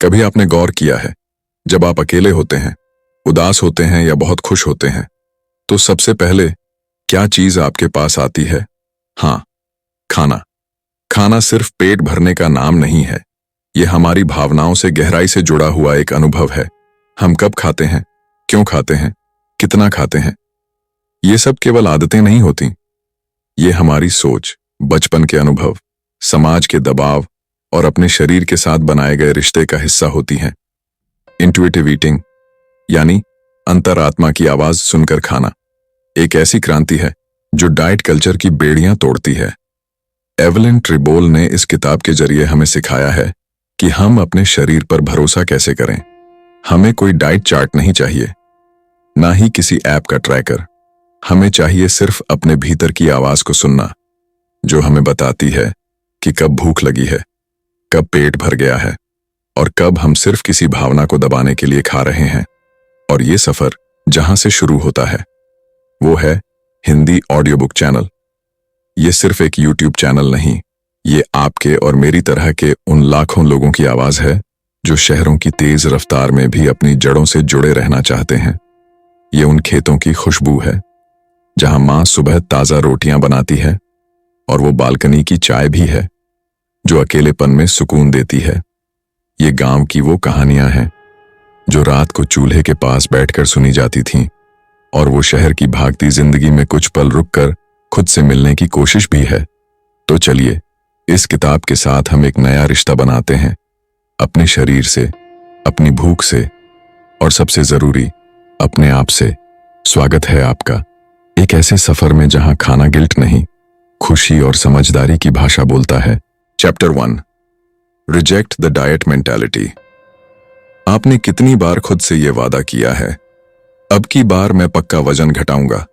कभी आपने गौर किया है, जब आप अकेले होते हैं, उदास होते हैं या बहुत खुश होते हैं, तो सबसे पहले क्या चीज आपके पास आती है? हाँ, खाना। खाना सिर्फ पेट भरने का नाम नहीं है। ये हमारी भावनाओं से गहराई से जुड़ा हुआ एक अनुभव है। हम कब खाते हैं, क्यों खाते हैं, कितना खाते हैं, ये सब केवल आदतें नहीं होती। ये हमारी सोच, बचपन के अनुभव, समाज के दबाव और अपने शरीर के साथ बनाए गए रिश्ते का हिस्सा होती हैं। इंट्यूटिव ईटिंग यानी अंतरात्मा की आवाज सुनकर खाना एक ऐसी क्रांति है जो डाइट कल्चर की बेड़ियां तोड़ती है। एवलिन ट्रिबोल ने इस किताब के जरिए हमें सिखाया है कि हम अपने शरीर पर भरोसा कैसे करें। हमें कोई डाइट चार्ट नहीं चाहिए, ना ही किसी ऐप का ट्रैकर। हमें चाहिए सिर्फ अपने भीतर की आवाज को सुनना, जो हमें बताती है कि कब भूख लगी है, कब पेट भर गया है और कब हम सिर्फ किसी भावना को दबाने के लिए खा रहे हैं। और ये सफर जहां से शुरू होता है वो है हिंदी ऑडियो बुक चैनल। ये सिर्फ एक यूट्यूब चैनल नहीं, ये आपके और मेरी तरह के उन लाखों लोगों की आवाज है जो शहरों की तेज रफ्तार में भी अपनी जड़ों से जुड़े रहना चाहते हैं। ये उन खेतों की खुशबू है जहां मां सुबह ताजा रोटियां बनाती है, और वो बालकनी की चाय भी है जो अकेलेपन में सुकून देती है। ये गांव की वो कहानियां हैं जो रात को चूल्हे के पास बैठकर सुनी जाती थीं, और वो शहर की भागती जिंदगी में कुछ पल रुककर खुद से मिलने की कोशिश भी है। तो चलिए इस किताब के साथ हम एक नया रिश्ता बनाते हैं, अपने शरीर से, अपनी भूख से और सबसे जरूरी अपने आप से। स्वागत है आपका एक ऐसे सफर में जहां खाना गिल्ट नहीं, खुशी और समझदारी की भाषा बोलता है। Chapter 1, reject the diet mentality. आपने कितनी बार खुद से यह वादा किया है, अब की बार मैं पक्का वजन घटाऊंगा?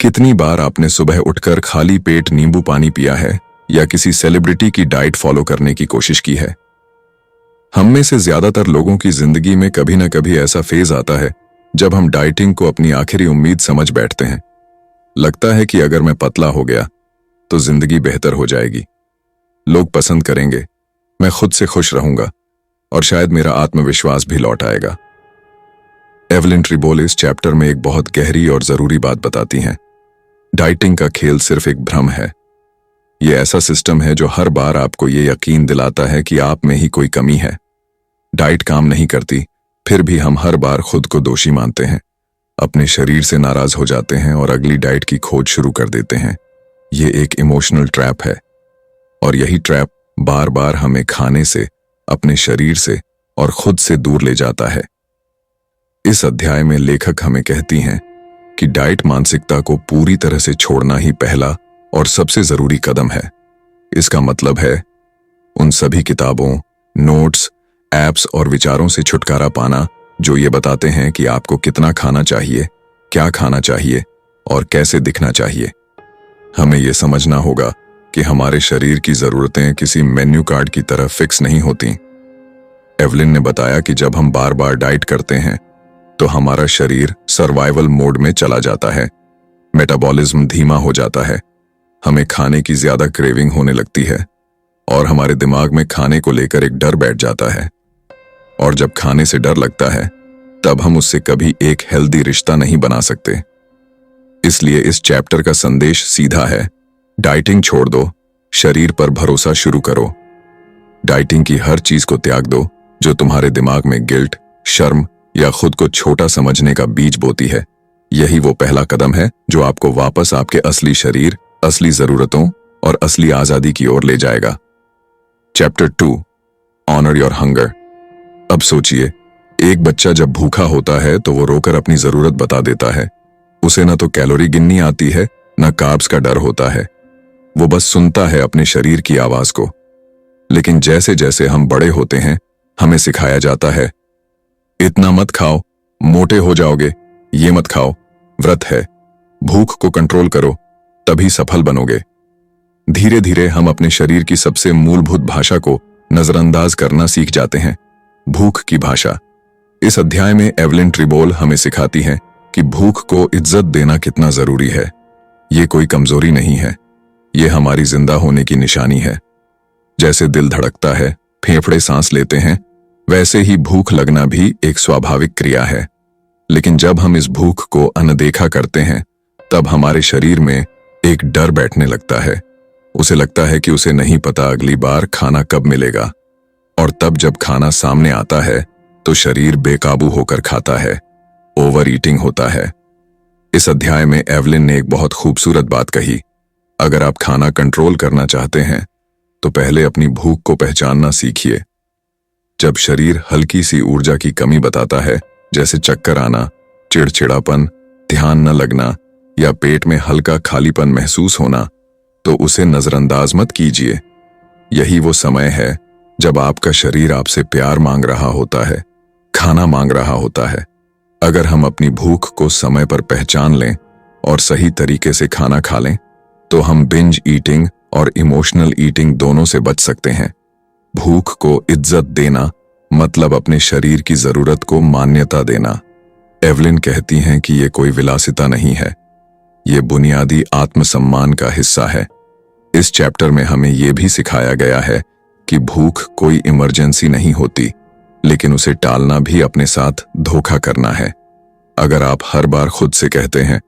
कितनी बार आपने सुबह उठकर खाली पेट नींबू पानी पिया है या किसी सेलिब्रिटी की डाइट फॉलो करने की कोशिश की है? हम में से ज्यादातर लोगों की जिंदगी में कभी ना कभी ऐसा फेज आता है जब हम डाइटिंग को अपनी आखिरी उम्मीद समझ बैठते हैं। लगता है कि अगर मैं पतला हो गया तो जिंदगी बेहतर हो जाएगी, लोग पसंद करेंगे, मैं खुद से खुश रहूंगा और शायद मेरा आत्मविश्वास भी लौट आएगा। एवलिन ट्रिबोल इस चैप्टर में एक बहुत गहरी और जरूरी बात बताती हैं। डाइटिंग का खेल सिर्फ एक भ्रम है। यह ऐसा सिस्टम है जो हर बार आपको ये यकीन दिलाता है कि आप में ही कोई कमी है। डाइट काम नहीं करती, फिर भी हम हर बार खुद को दोषी मानते हैं, अपने शरीर से नाराज हो जाते हैं और अगली डाइट की खोज शुरू कर देते हैं। ये एक इमोशनल ट्रैप है, और यही ट्रैप बार बार हमें खाने से, अपने शरीर से और खुद से दूर ले जाता है। इस अध्याय में लेखक हमें कहती हैं कि डाइट मानसिकता को पूरी तरह से छोड़ना ही पहला और सबसे जरूरी कदम है। इसका मतलब है उन सभी किताबों, नोट्स, एप्स और विचारों से छुटकारा पाना जो ये बताते हैं कि आपको कितना खाना चाहिए, क्या खाना चाहिए और कैसे दिखना चाहिए। हमें यह समझना होगा कि हमारे शरीर की जरूरतें किसी मेन्यू कार्ड की तरह फिक्स नहीं होती। एवलिन ने बताया कि जब हम बार बार डाइट करते हैं तो हमारा शरीर सर्वाइवल मोड में चला जाता है, मेटाबॉलिज्म धीमा हो जाता है, हमें खाने की ज्यादा क्रेविंग होने लगती है और हमारे दिमाग में खाने को लेकर एक डर बैठ जाता है। और जब खाने से डर लगता है तब हम उससे कभी एक हेल्दी रिश्ता नहीं बना सकते। इसलिए इस चैप्टर का संदेश सीधा है, डाइटिंग छोड़ दो, शरीर पर भरोसा शुरू करो। डाइटिंग की हर चीज को त्याग दो जो तुम्हारे दिमाग में गिल्ट, शर्म या खुद को छोटा समझने का बीज बोती है। यही वो पहला कदम है जो आपको वापस आपके असली शरीर, असली जरूरतों और असली आजादी की ओर ले जाएगा। Chapter 2, honour your hunger. अब सोचिए, एक बच्चा जब भूखा होता है तो वो रोकर अपनी जरूरत बता देता है। उसे न तो कैलोरी गिननी आती है, न कार्ब्स का डर होता है। वो बस सुनता है अपने शरीर की आवाज को। लेकिन जैसे जैसे हम बड़े होते हैं, हमें सिखाया जाता है, इतना मत खाओ, मोटे हो जाओगे, ये मत खाओ, व्रत है, भूख को कंट्रोल करो, तभी सफल बनोगे। धीरे धीरे हम अपने शरीर की सबसे मूलभूत भाषा को नजरअंदाज करना सीख जाते हैं, भूख की भाषा। इस अध्याय में एवलिन ट्रिबोल हमें सिखाती है कि भूख को इज्जत देना कितना जरूरी है। ये कोई कमजोरी नहीं है, ये हमारी जिंदा होने की निशानी है। जैसे दिल धड़कता है, फेफड़े सांस लेते हैं, वैसे ही भूख लगना भी एक स्वाभाविक क्रिया है, लेकिन जब हम इस भूख को अनदेखा करते हैं तब हमारे शरीर में एक डर बैठने लगता है। उसे लगता है कि उसे नहीं पता अगली बार खाना कब मिलेगा, और तब जब खाना सामने आता है तो शरीर बेकाबू होकर खाता है, ओवर ईटिंग होता है। इस अध्याय में एवलिन ने एक बहुत खूबसूरत बात कही। अगर आप खाना कंट्रोल करना चाहते हैं तो पहले अपनी भूख को पहचानना सीखिए। जब शरीर हल्की सी ऊर्जा की कमी बताता है, जैसे चक्कर आना, चिड़चिड़ापन, ध्यान न लगना या पेट में हल्का खालीपन महसूस होना, तो उसे नजरअंदाज मत कीजिए। यही वो समय है जब आपका शरीर आपसे प्यार मांग रहा होता है, खाना मांग रहा होता है। अगर हम अपनी भूख को समय पर पहचान लें और सही तरीके से खाना खा लें तो हम बिंज ईटिंग और इमोशनल ईटिंग दोनों से बच सकते हैं। भूख को इज्जत देना मतलब अपने शरीर की जरूरत को मान्यता देना। एवलिन कहती हैं कि ये कोई विलासिता नहीं है, ये बुनियादी आत्मसम्मान का हिस्सा है। इस चैप्टर में हमें यह भी सिखाया गया है कि भूख कोई इमरजेंसी नहीं होती, लेकिन उसे टालना भी अपने साथ धोखा करना है। अगर आप हर बार खुद से कहते हैं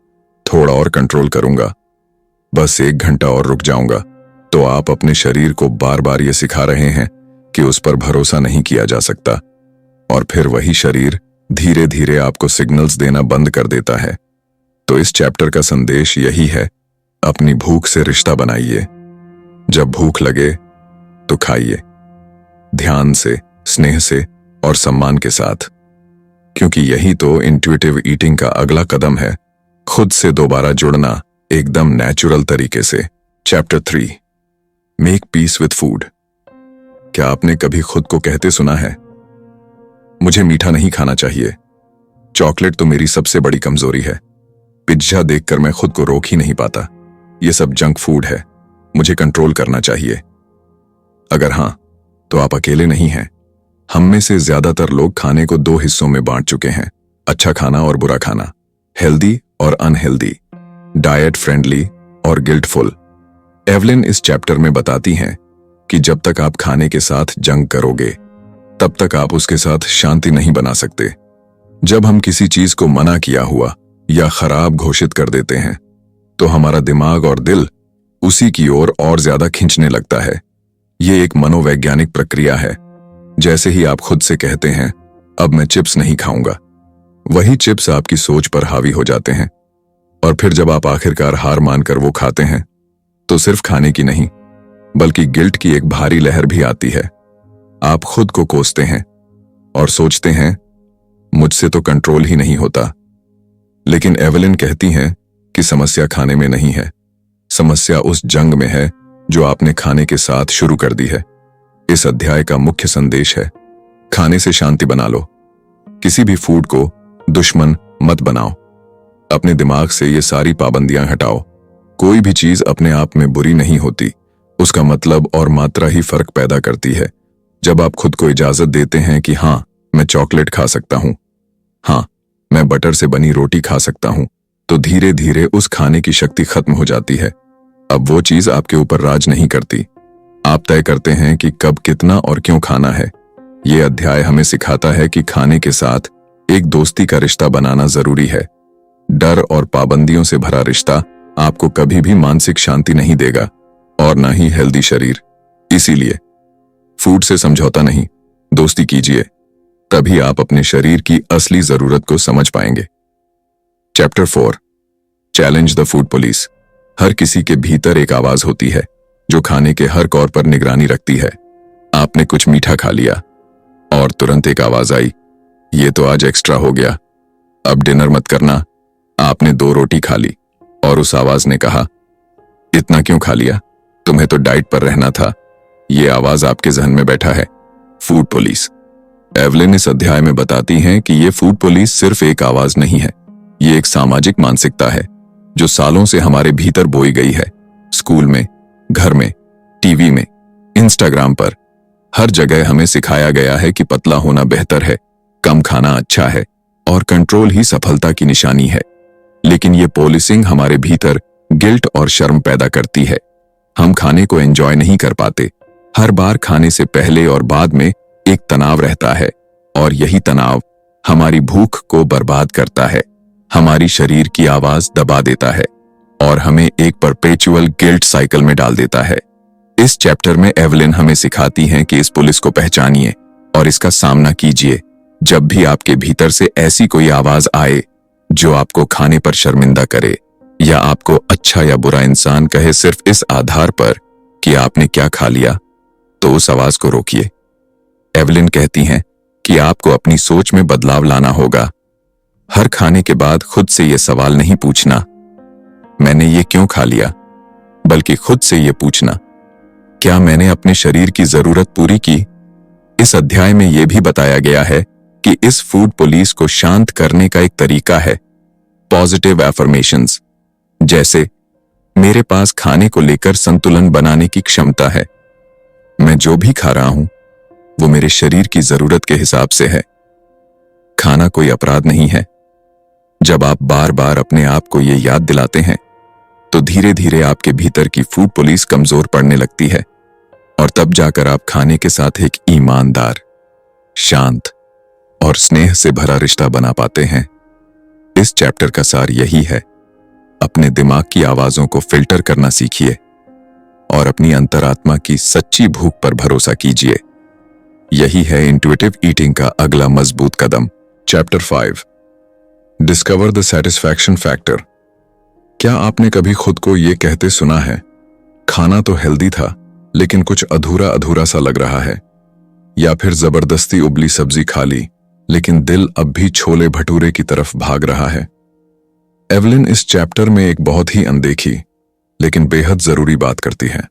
थोड़ा और कंट्रोल करूंगा, बस 1 घंटा और रुक जाऊंगा, तो आप अपने शरीर को बार बार ये सिखा रहे हैं कि उस पर भरोसा नहीं किया जा सकता, और फिर वही शरीर धीरे धीरे आपको सिग्नल्स देना बंद कर देता है। तो इस चैप्टर का संदेश यही है, अपनी भूख से रिश्ता बनाइए। जब भूख लगे तो खाइए, ध्यान से, स्नेह से और सम्मान के साथ, क्योंकि यही तो इंट्यूटिव ईटिंग का अगला कदम है, खुद से दोबारा जुड़ना एकदम नेचुरल तरीके से। Chapter 3, make peace with food. क्या आपने कभी खुद को कहते सुना है, मुझे मीठा नहीं खाना चाहिए, चॉकलेट तो मेरी सबसे बड़ी कमजोरी है, पिज्जा देखकर मैं खुद को रोक ही नहीं पाता, ये सब जंक फूड है, मुझे कंट्रोल करना चाहिए। अगर हां, तो आप अकेले नहीं हैं। हम में से ज्यादातर लोग खाने को 2 हिस्सों में बांट चुके हैं, अच्छा खाना और बुरा खाना, हेल्दी और अनहेल्दी, डाइट फ्रेंडली और गिल्टफुल। एवलिन इस चैप्टर में बताती हैं कि जब तक आप खाने के साथ जंग करोगे तब तक आप उसके साथ शांति नहीं बना सकते। जब हम किसी चीज को मना किया हुआ या खराब घोषित कर देते हैं तो हमारा दिमाग और दिल उसी की ओर और ज्यादा खींचने लगता है। ये एक मनोवैज्ञानिक प्रक्रिया है। जैसे ही आप खुद से कहते हैं अब मैं चिप्स नहीं खाऊंगा, वही चिप्स आपकी सोच पर हावी हो जाते हैं, और फिर जब आप आखिरकार हार मानकर वो खाते हैं तो सिर्फ खाने की नहीं बल्कि गिल्ट की एक भारी लहर भी आती है। आप खुद को कोसते हैं और सोचते हैं मुझसे तो कंट्रोल ही नहीं होता। लेकिन एवलिन कहती हैं कि समस्या खाने में नहीं है, समस्या उस जंग में है जो आपने खाने के साथ शुरू कर दी है। इस अध्याय का मुख्य संदेश है, खाने से शांति बना लो, किसी भी फूड को दुश्मन मत बनाओ। अपने दिमाग से ये सारी पाबंदियां हटाओ। कोई भी चीज अपने आप में बुरी नहीं होती, उसका मतलब और मात्रा ही फर्क पैदा करती है। जब आप खुद को इजाजत देते हैं कि हाँ मैं चॉकलेट खा सकता हूं, हाँ मैं बटर से बनी रोटी खा सकता हूं, तो धीरे धीरे उस खाने की शक्ति खत्म हो जाती है। अब वो चीज आपके ऊपर राज नहीं करती, आप तय करते हैं कि कब, कितना और क्यों खाना है। ये अध्याय हमें सिखाता है कि खाने के साथ एक दोस्ती का रिश्ता बनाना जरूरी है। डर और पाबंदियों से भरा रिश्ता आपको कभी भी मानसिक शांति नहीं देगा और ना ही हेल्दी शरीर। इसीलिए फूड से समझौता नहीं, दोस्ती कीजिए, तभी आप अपने शरीर की असली जरूरत को समझ पाएंगे। Chapter 4, challenge the food police. हर किसी के भीतर एक आवाज होती है जो खाने के हर कौर पर निगरानी रखती है। आपने कुछ मीठा खा लिया और तुरंत एक आवाज आई, ये तो आज एक्स्ट्रा हो गया, अब डिनर मत करना। आपने 2 रोटी खा ली और उस आवाज ने कहा, इतना क्यों खा लिया, तुम्हें तो डाइट पर रहना था। ये आवाज आपके जहन में बैठा है, फूड पुलिस। एवलिन इस अध्याय में बताती हैं कि ये फूड पुलिस सिर्फ एक आवाज नहीं है, ये एक सामाजिक मानसिकता है जो सालों से हमारे भीतर बोई गई है। स्कूल में, घर में, टीवी में, इंस्टाग्राम पर, हर जगह हमें सिखाया गया है कि पतला होना बेहतर है, कम खाना अच्छा है और कंट्रोल ही सफलता की निशानी है। लेकिन ये पॉलिसिंग हमारे भीतर गिल्ट और शर्म पैदा करती है। हम खाने को एंजॉय नहीं कर पाते। हर बार खाने से पहले और बाद में एक तनाव रहता है और यही तनाव हमारी भूख को बर्बाद करता है, हमारी शरीर की आवाज दबा देता है और हमें एक परपेचुअल गिल्ट साइकिल में डाल देता है। इस चैप्टर में एवलिन हमें सिखाती हैं कि इस पुलिस को पहचानिए और इसका सामना कीजिए। जब भी आपके भीतर से ऐसी कोई आवाज आए जो आपको खाने पर शर्मिंदा करे या आपको अच्छा या बुरा इंसान कहे सिर्फ इस आधार पर कि आपने क्या खा लिया, तो उस आवाज को रोकिए। एवलिन कहती हैं कि आपको अपनी सोच में बदलाव लाना होगा। हर खाने के बाद खुद से यह सवाल नहीं पूछना, मैंने ये क्यों खा लिया, बल्कि खुद से यह पूछना, क्या मैंने अपने शरीर की जरूरत पूरी की। इस अध्याय में यह भी बताया गया है कि इस फूड पुलिस को शांत करने का एक तरीका है, पॉजिटिव एफर्मेशंस, जैसे मेरे पास खाने को लेकर संतुलन बनाने की क्षमता है, मैं जो भी खा रहा हूं वो मेरे शरीर की जरूरत के हिसाब से है। खाना कोई अपराध नहीं है। जब आप बार बार अपने आप को ये याद दिलाते हैं तो धीरे धीरे आपके भीतर की फूड पुलिस कमजोर पड़ने लगती है और तब जाकर आप खाने के साथ एक ईमानदार, शांत और स्नेह से भरा रिश्ता बना पाते हैं। इस चैप्टर का सार यही है, अपने दिमाग की आवाजों को फिल्टर करना सीखिए और अपनी अंतरात्मा की सच्ची भूख पर भरोसा कीजिए। यही है इंट्यूटिव ईटिंग का अगला मजबूत कदम। Chapter 5, discover the satisfaction factor. क्या आपने कभी खुद को यह कहते सुना है, खाना तो हेल्दी था लेकिन कुछ अधूरा अधूरा सा लग रहा है, या फिर जबरदस्ती उबली सब्जी खा ली लेकिन दिल अब भी छोले भटूरे की तरफ भाग रहा है। एवलिन इस चैप्टर में एक बहुत ही अनदेखी लेकिन बेहद जरूरी बात करती है।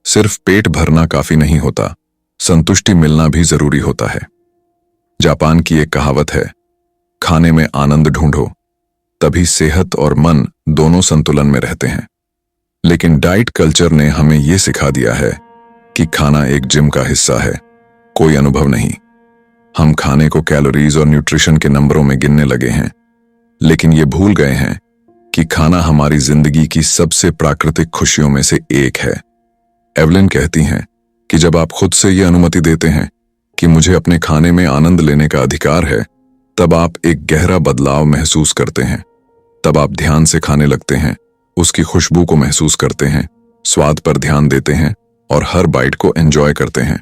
सिर्फ पेट भरना काफी नहीं होता, संतुष्टि मिलना भी जरूरी होता है। जापान की एक कहावत है, खाने में आनंद ढूंढो, तभी सेहत और मन दोनों संतुलन में रहते हैं। लेकिन डाइट कल्चर ने हमें यह सिखा दिया है कि खाना एक जिम का हिस्सा है, कोई अनुभव नहीं। हम खाने को कैलोरीज और न्यूट्रिशन के नंबरों में गिनने लगे हैं, लेकिन ये भूल गए हैं कि खाना हमारी जिंदगी की सबसे प्राकृतिक खुशियों में से एक है। एवलिन कहती हैं कि जब आप खुद से यह अनुमति देते हैं कि मुझे अपने खाने में आनंद लेने का अधिकार है, तब आप एक गहरा बदलाव महसूस करते हैं। तब आप ध्यान से खाने लगते हैं, उसकी खुशबू को महसूस करते हैं, स्वाद पर ध्यान देते हैं और हर बाइट को एंजॉय करते हैं।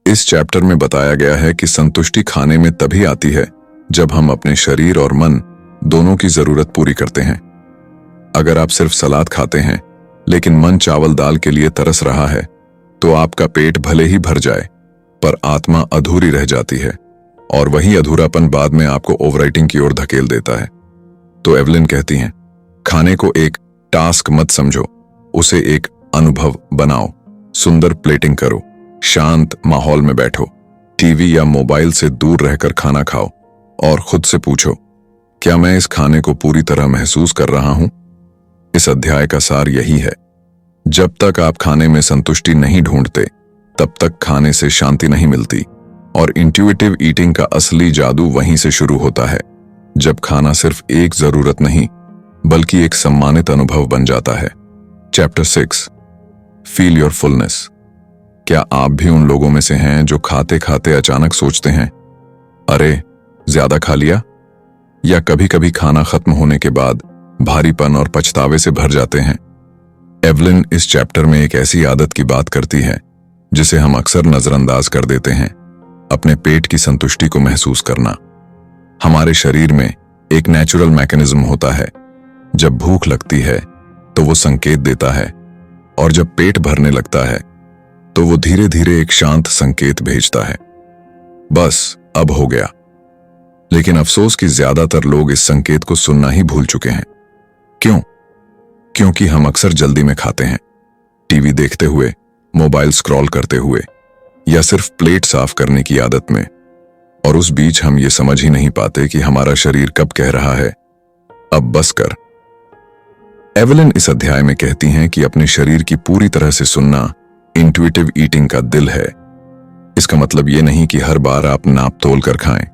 इस चैप्टर में बताया गया है कि संतुष्टि खाने में तभी आती है जब हम अपने शरीर और मन दोनों की जरूरत पूरी करते हैं। अगर आप सिर्फ सलाद खाते हैं लेकिन मन चावल दाल के लिए तरस रहा है, तो आपका पेट भले ही भर जाए पर आत्मा अधूरी रह जाती है और वही अधूरापन बाद में आपको ओवरराइटिंग की ओर धकेल देता है। तो एवलिन कहती हैं, खाने को एक टास्क मत समझो, उसे एक अनुभव बनाओ। सुंदर प्लेटिंग करो, शांत माहौल में बैठो, टीवी या मोबाइल से दूर रहकर खाना खाओ और खुद से पूछो, क्या मैं इस खाने को पूरी तरह महसूस कर रहा हूं। इस अध्याय का सार यही है, जब तक आप खाने में संतुष्टि नहीं ढूंढते तब तक खाने से शांति नहीं मिलती और इंट्यूटिव ईटिंग का असली जादू वहीं से शुरू होता है, जब खाना सिर्फ एक जरूरत नहीं बल्कि एक सम्मानित अनुभव बन जाता है। Chapter 6, feel your fullness. क्या आप भी उन लोगों में से हैं जो खाते खाते अचानक सोचते हैं, अरे ज्यादा खा लिया, या कभी कभी खाना खत्म होने के बाद भारीपन और पछतावे से भर जाते हैं। एवलिन इस चैप्टर में एक ऐसी आदत की बात करती है जिसे हम अक्सर नजरअंदाज कर देते हैं, अपने पेट की संतुष्टि को महसूस करना। हमारे शरीर में एक नेचुरल मैकेनिज्म होता है, जब भूख लगती है तो वो संकेत देता है और जब पेट भरने लगता है तो वो धीरे धीरे एक शांत संकेत भेजता है, बस अब हो गया। लेकिन अफसोस कि ज्यादातर लोग इस संकेत को सुनना ही भूल चुके हैं। क्यों? क्योंकि हम अक्सर जल्दी में खाते हैं, टीवी देखते हुए, मोबाइल स्क्रॉल करते हुए या सिर्फ प्लेट साफ करने की आदत में, और उस बीच हम ये समझ ही नहीं पाते कि हमारा शरीर कब कह रहा है, अब बस कर। एवलिन इस अध्याय में कहती हैं कि अपने शरीर की पूरी तरह से सुनना इंट्यूटिव ईटिंग का दिल है। इसका मतलब ये नहीं कि हर बार आप नाप तोल कर खाएं,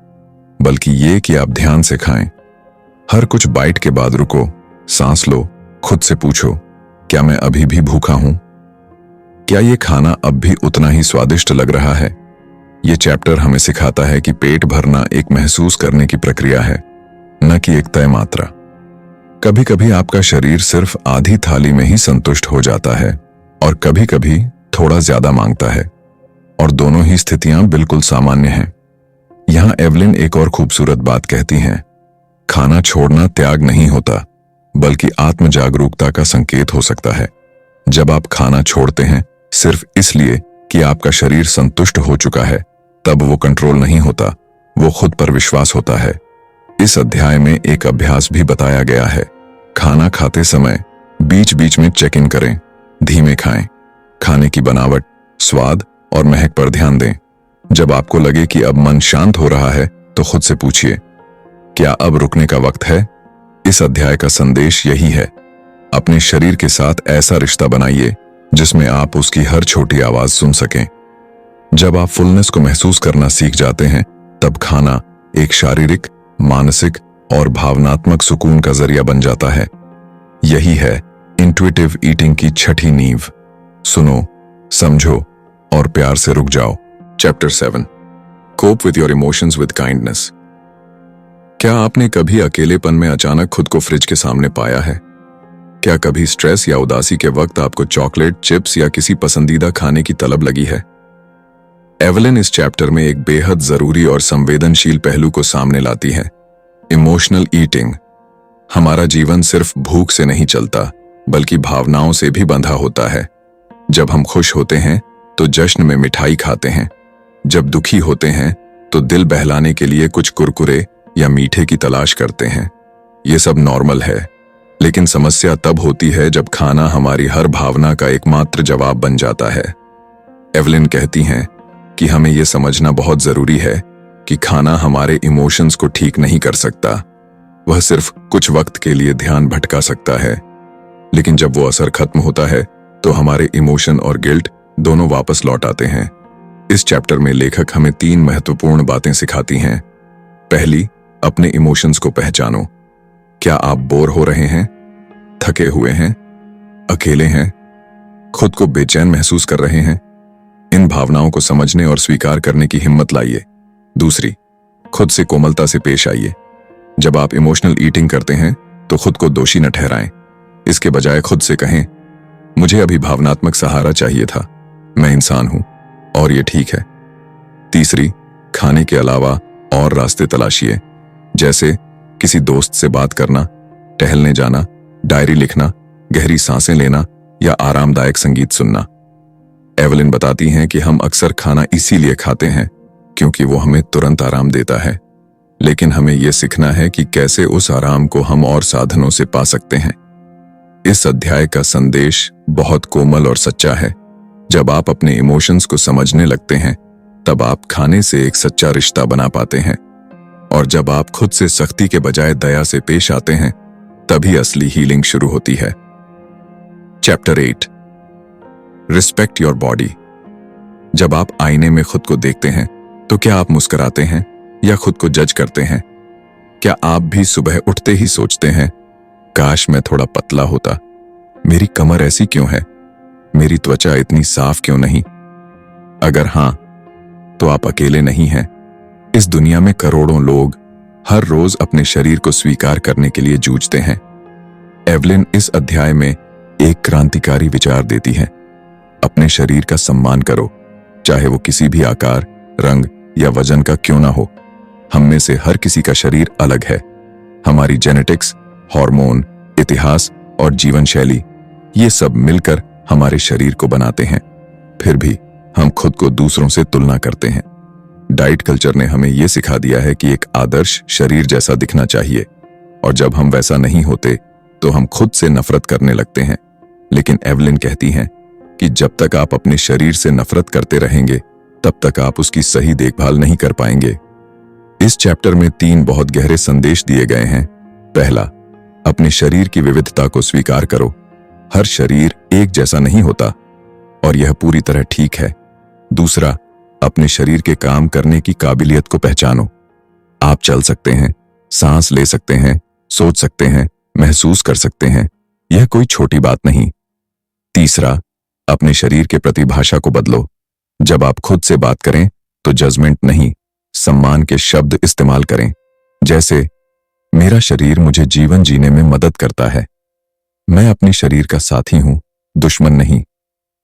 बल्कि ये कि आप ध्यान से खाएं। हर कुछ बाइट के बाद रुको, सांस लो, खुद से पूछो, क्या मैं अभी भी भूखा हूं? क्या ये खाना अब भी उतना ही स्वादिष्ट लग रहा है, ये चैप्टर हमें सिखाता है कि पेट भरना एक महसूस करने की प्रक्रिया है, न कि एक तय मात्रा। कभी कभी आपका शरीर सिर्फ आधी थाली में ही संतुष्ट हो जाता है और कभी कभी थोड़ा ज्यादा मांगता है, और दोनों ही स्थितियां बिल्कुल सामान्य हैं। यहां एवलिन एक और खूबसूरत बात कहती हैं, खाना छोड़ना त्याग नहीं होता, बल्कि आत्म जागरूकता का संकेत हो सकता है। जब आप खाना छोड़ते हैं सिर्फ इसलिए कि आपका शरीर संतुष्ट हो चुका है, तब वो कंट्रोल नहीं होता, वो खुद पर विश्वास होता है। इस अध्याय में एक अभ्यास भी बताया गया है। खाना खाते समय बीच बीच में चेक इन करें, धीमे खाएं, खाने की बनावट, स्वाद और महक पर ध्यान दें। जब आपको लगे कि अब मन शांत हो रहा है तो खुद से पूछिए, क्या अब रुकने का वक्त है? इस अध्याय का संदेश यही है, अपने शरीर के साथ ऐसा रिश्ता बनाइए जिसमें आप उसकी हर छोटी आवाज सुन सकें। जब आप फुलनेस को महसूस करना सीख जाते हैं, तब खाना एक शारीरिक, मानसिक और भावनात्मक सुकून का जरिया बन जाता है। यही है इंट्यूटिव ईटिंग की छठी नींव। सुनो, समझो और प्यार से रुक जाओ। Chapter 7, cope with your emotions with kindness. क्या आपने कभी अकेलेपन में अचानक खुद को फ्रिज के सामने पाया है? क्या कभी स्ट्रेस या उदासी के वक्त आपको चॉकलेट, चिप्स या किसी पसंदीदा खाने की तलब लगी है? एवलिन इस चैप्टर में एक बेहद जरूरी और संवेदनशील पहलू को सामने लाती है, इमोशनल ईटिंग। हमारा जीवन सिर्फ भूख से नहीं चलता, बल्कि भावनाओं से भी बंधा होता है। जब हम खुश होते हैं तो जश्न में मिठाई खाते हैं, जब दुखी होते हैं तो दिल बहलाने के लिए कुछ कुरकुरे या मीठे की तलाश करते हैं। ये सब नॉर्मल है, लेकिन समस्या तब होती है जब खाना हमारी हर भावना का एकमात्र जवाब बन जाता है। एवलिन कहती हैं कि हमें यह समझना बहुत जरूरी है कि खाना हमारे इमोशंस को ठीक नहीं कर सकता। वह सिर्फ कुछ वक्त के लिए ध्यान भटका सकता है, लेकिन जब वो असर खत्म होता है तो हमारे इमोशन और गिल्ट दोनों वापस लौट आते हैं। इस चैप्टर में लेखक हमें 3 महत्वपूर्ण बातें सिखाती हैं। पहली, अपने इमोशंस को पहचानो। क्या आप बोर हो रहे हैं, थके हुए हैं, अकेले हैं, खुद को बेचैन महसूस कर रहे हैं? इन भावनाओं को समझने और स्वीकार करने की हिम्मत लाइए। दूसरी, खुद से कोमलता से पेश आइए। जब आप इमोशनल ईटिंग करते हैं तो खुद को दोषी न ठहराएं। इसके बजाय खुद से कहें, मुझे अभी भावनात्मक सहारा चाहिए था, मैं इंसान हूं और ये ठीक है। तीसरी, खाने के अलावा और रास्ते तलाशिए, जैसे किसी दोस्त से बात करना, टहलने जाना, डायरी लिखना, गहरी सांसें लेना या आरामदायक संगीत सुनना। एवलिन बताती हैं कि हम अक्सर खाना इसीलिए खाते हैं क्योंकि वो हमें तुरंत आराम देता है, लेकिन हमें यह सीखना है कि कैसे उस आराम को हम और साधनों से पा सकते हैं। इस अध्याय का संदेश बहुत कोमल और सच्चा है। जब आप अपने इमोशंस को समझने लगते हैं, तब आप खाने से एक सच्चा रिश्ता बना पाते हैं, और जब आप खुद से सख्ती के बजाय दया से पेश आते हैं, तभी असली हीलिंग शुरू होती है। Chapter 8, respect your body. जब आप आईने में खुद को देखते हैं तो क्या आप मुस्कुराते हैं या खुद को जज करते हैं? क्या आप भी सुबह उठते ही सोचते हैं, काश मैं थोड़ा पतला होता, मेरी कमर ऐसी क्यों है, मेरी त्वचा इतनी साफ क्यों नहीं? अगर हां, तो आप अकेले नहीं हैं। इस दुनिया में करोड़ों लोग हर रोज अपने शरीर को स्वीकार करने के लिए जूझते हैं। एवलिन इस अध्याय में एक क्रांतिकारी विचार देती है, अपने शरीर का सम्मान करो, चाहे वो किसी भी आकार, रंग या वजन का क्यों ना हो। हम में से हर किसी का शरीर अलग है। हमारी जेनेटिक्स, हार्मोन, इतिहास और जीवन शैली, ये सब मिलकर हमारे शरीर को बनाते हैं। फिर भी हम खुद को दूसरों से तुलना करते हैं। डाइट कल्चर ने हमें यह सिखा दिया है कि एक आदर्श शरीर जैसा दिखना चाहिए, और जब हम वैसा नहीं होते तो हम खुद से नफरत करने लगते हैं। लेकिन एवलिन कहती हैं कि जब तक आप अपने शरीर से नफरत करते रहेंगे, तब तक आप उसकी सही देखभाल नहीं कर पाएंगे। इस चैप्टर में 3 बहुत गहरे संदेश दिए गए हैं। पहला, अपने शरीर की विविधता को स्वीकार करो। हर शरीर एक जैसा नहीं होता और यह पूरी तरह ठीक है। दूसरा, अपने शरीर के काम करने की काबिलियत को पहचानो। आप चल सकते हैं, सांस ले सकते हैं, सोच सकते हैं, महसूस कर सकते हैं। यह कोई छोटी बात नहीं। तीसरा, अपने शरीर के प्रति भाषा को बदलो। जब आप खुद से बात करें तो जजमेंट नहीं, सम्मान के शब्द इस्तेमाल करें, जैसे मेरा शरीर मुझे जीवन जीने में मदद करता है, मैं अपने शरीर का साथी हूं, दुश्मन नहीं।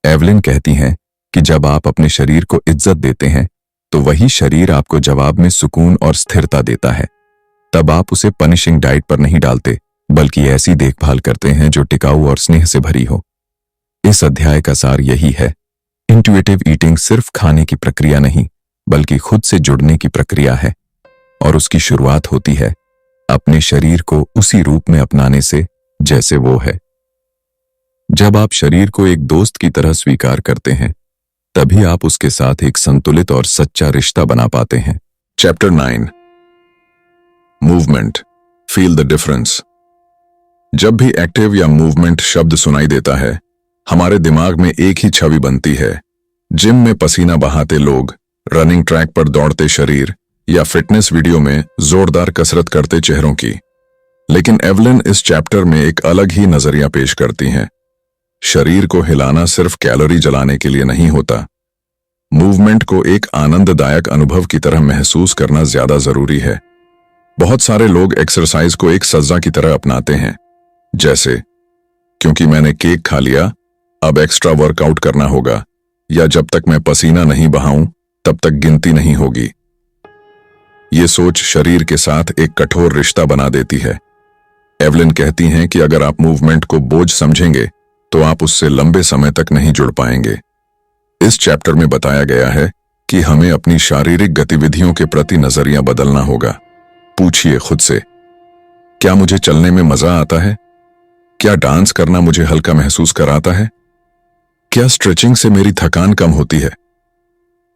एवलिन कहती हैं कि जब आप अपने शरीर को इज्जत देते हैं तो वही शरीर आपको जवाब में सुकून और स्थिरता देता है। तब आप उसे पनिशिंग डाइट पर नहीं डालते, बल्कि ऐसी देखभाल करते हैं जो टिकाऊ और स्नेह से भरी हो। इस अध्याय का सार यही है, इंट्यूटिव ईटिंग सिर्फ खाने की प्रक्रिया नहीं, बल्कि खुद से जुड़ने की प्रक्रिया है, और उसकी शुरुआत होती है अपने शरीर को उसी रूप में अपनाने से जैसे वो है। जब आप शरीर को एक दोस्त की तरह स्वीकार करते हैं, तभी आप उसके साथ एक संतुलित और सच्चा रिश्ता बना पाते हैं। Chapter 9, movement, feel the difference. जब भी एक्टिव या मूवमेंट शब्द सुनाई देता है, हमारे दिमाग में एक ही छवि बनती है, जिम में पसीना बहाते लोग, रनिंग ट्रैक पर दौड़ते शरीर, या फिटनेस वीडियो में जोरदार कसरत करते चेहरों की। लेकिन एवलिन इस चैप्टर में एक अलग ही नजरिया पेश करती हैं। शरीर को हिलाना सिर्फ कैलोरी जलाने के लिए नहीं होता। मूवमेंट को एक आनंददायक अनुभव की तरह महसूस करना ज्यादा जरूरी है। बहुत सारे लोग एक्सरसाइज को एक सजा की तरह अपनाते हैं, जैसे क्योंकि मैंने केक खा लिया अब एक्स्ट्रा वर्कआउट करना होगा, या जब तक मैं पसीना नहीं बहाऊं तब तक गिनती नहीं होगी। ये सोच शरीर के साथ एक कठोर रिश्ता बना देती है। एवलिन कहती हैं कि अगर आप मूवमेंट को बोझ समझेंगे तो आप उससे लंबे समय तक नहीं जुड़ पाएंगे। इस चैप्टर में बताया गया है कि हमें अपनी शारीरिक गतिविधियों के प्रति नजरिया बदलना होगा। पूछिए खुद से, क्या मुझे चलने में मजा आता है? क्या डांस करना मुझे हल्का महसूस कराता है? क्या स्ट्रेचिंग से मेरी थकान कम होती है?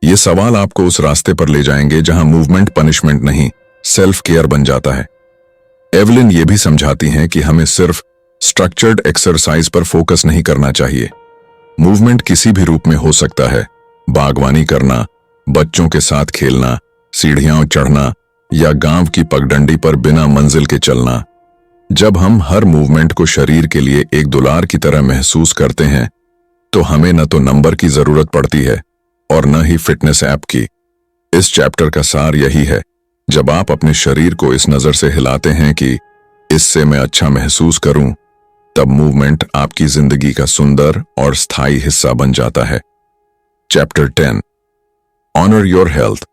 ये सवाल आपको उस रास्ते पर ले जाएंगे जहां मूवमेंट पनिशमेंट नहीं, सेल्फ केयर बन जाता है। एवलिन ये भी समझाती हैं कि हमें सिर्फ स्ट्रक्चर्ड एक्सरसाइज पर फोकस नहीं करना चाहिए। मूवमेंट किसी भी रूप में हो सकता है, बागवानी करना, बच्चों के साथ खेलना, सीढ़ियां चढ़ना, या गांव की पगडंडी पर बिना मंजिल के चलना। जब हम हर मूवमेंट को शरीर के लिए एक दुलार की तरह महसूस करते हैं, तो हमें न तो नंबर की जरूरत पड़ती है और न ही फिटनेस ऐप की। इस चैप्टर का सार यही है, जब आप अपने शरीर को इस नजर से हिलाते हैं कि इससे मैं अच्छा महसूस करूं, तब मूवमेंट आपकी जिंदगी का सुंदर और स्थायी हिस्सा बन जाता है। Chapter 10, honour your health,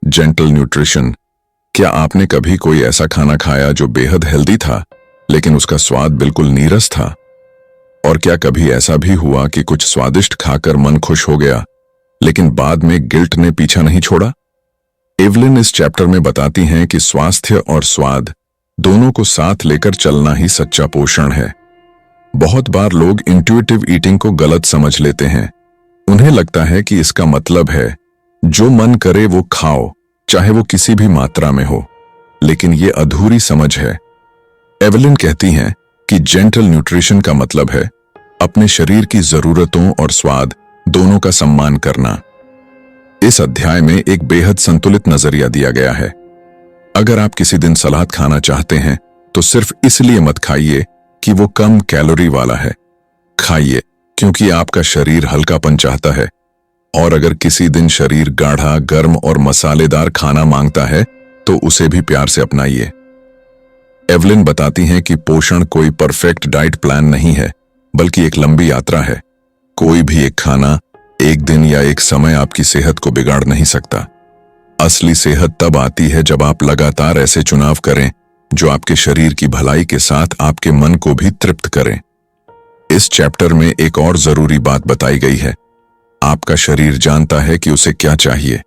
gentle nutrition. क्या आपने कभी कोई ऐसा खाना खाया जो बेहद हेल्दी था, लेकिन उसका स्वाद बिल्कुल नीरस था? और क्या कभी ऐसा भी हुआ कि कुछ स्वादिष्ट खाकर मन खुश हो गया, लेकिन बाद में गिल्ट ने पीछा नहीं छोड़ा? एवलिन इस चैप्टर में बताती हैं कि स्वास्थ्य और स्वाद दोनों को साथ लेकर चलना ही सच्चा पोषण है। बहुत बार लोग इंट्यूटिव ईटिंग को गलत समझ लेते हैं। उन्हें लगता है कि इसका मतलब है जो मन करे वो खाओ, चाहे वो किसी भी मात्रा में हो, लेकिन ये अधूरी समझ है। एवलिन कहती हैं कि जेंटल न्यूट्रिशन का मतलब है अपने शरीर की जरूरतों और स्वाद दोनों का सम्मान करना। इस अध्याय में एक बेहद संतुलित नजरिया दिया गया है। अगर आप किसी दिन सलाद खाना चाहते हैं तो सिर्फ इसलिए मत खाइए कि वो कम कैलोरी वाला है। खाइए क्योंकि आपका शरीर हल्कापन चाहता है। और अगर किसी दिन शरीर गाढ़ा, गर्म और मसालेदार खाना मांगता है तो उसे भी प्यार से अपनाइए। एवलिन बताती हैं कि पोषण कोई परफेक्ट डाइट प्लान नहीं है, बल्कि एक लंबी यात्रा है। कोई भी एक खाना एक दिन या एक समय आपकी सेहत को बिगाड़ नहीं सकता। असली सेहत तब आती है जब आप लगातार ऐसे चुनाव करें जो आपके शरीर की भलाई के साथ आपके मन को भी तृप्त करें। इस चैप्टर में एक और जरूरी बात बताई गई है, आपका शरीर जानता है कि उसे क्या चाहिए।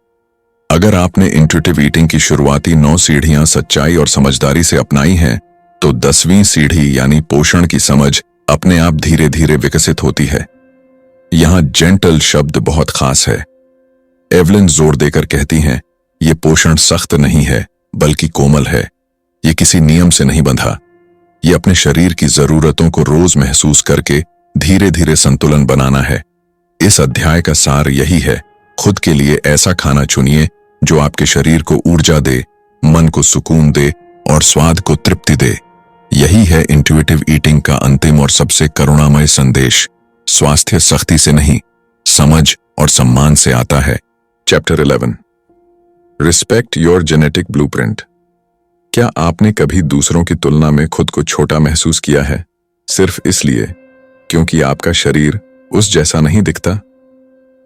अगर आपने इंट्यूटिव ईटिंग की शुरुआती 9 सीढ़ियां सच्चाई और समझदारी से अपनाई हैं, तो 10वीं सीढ़ी यानी पोषण की समझ अपने आप धीरे धीरे विकसित होती है। यहां जेंटल शब्द बहुत खास है। एवलिन जोर देकर कहती हैं, ये पोषण सख्त नहीं है बल्कि कोमल है। ये किसी नियम से नहीं बंधा। ये अपने शरीर की जरूरतों को रोज महसूस करके धीरे धीरे संतुलन बनाना है। इस अध्याय का सार यही है, खुद के लिए ऐसा खाना चुनिए जो आपके शरीर को ऊर्जा दे, मन को सुकून दे और स्वाद को तृप्ति दे। यही है इंट्यूटिव ईटिंग का अंतिम और सबसे करुणामय संदेश। स्वास्थ्य सख्ती से नहीं, समझ और सम्मान से आता है। Chapter 11, respect your genetic blueprint. क्या आपने कभी दूसरों की तुलना में खुद को छोटा महसूस किया है, सिर्फ इसलिए क्योंकि आपका शरीर उस जैसा नहीं दिखता?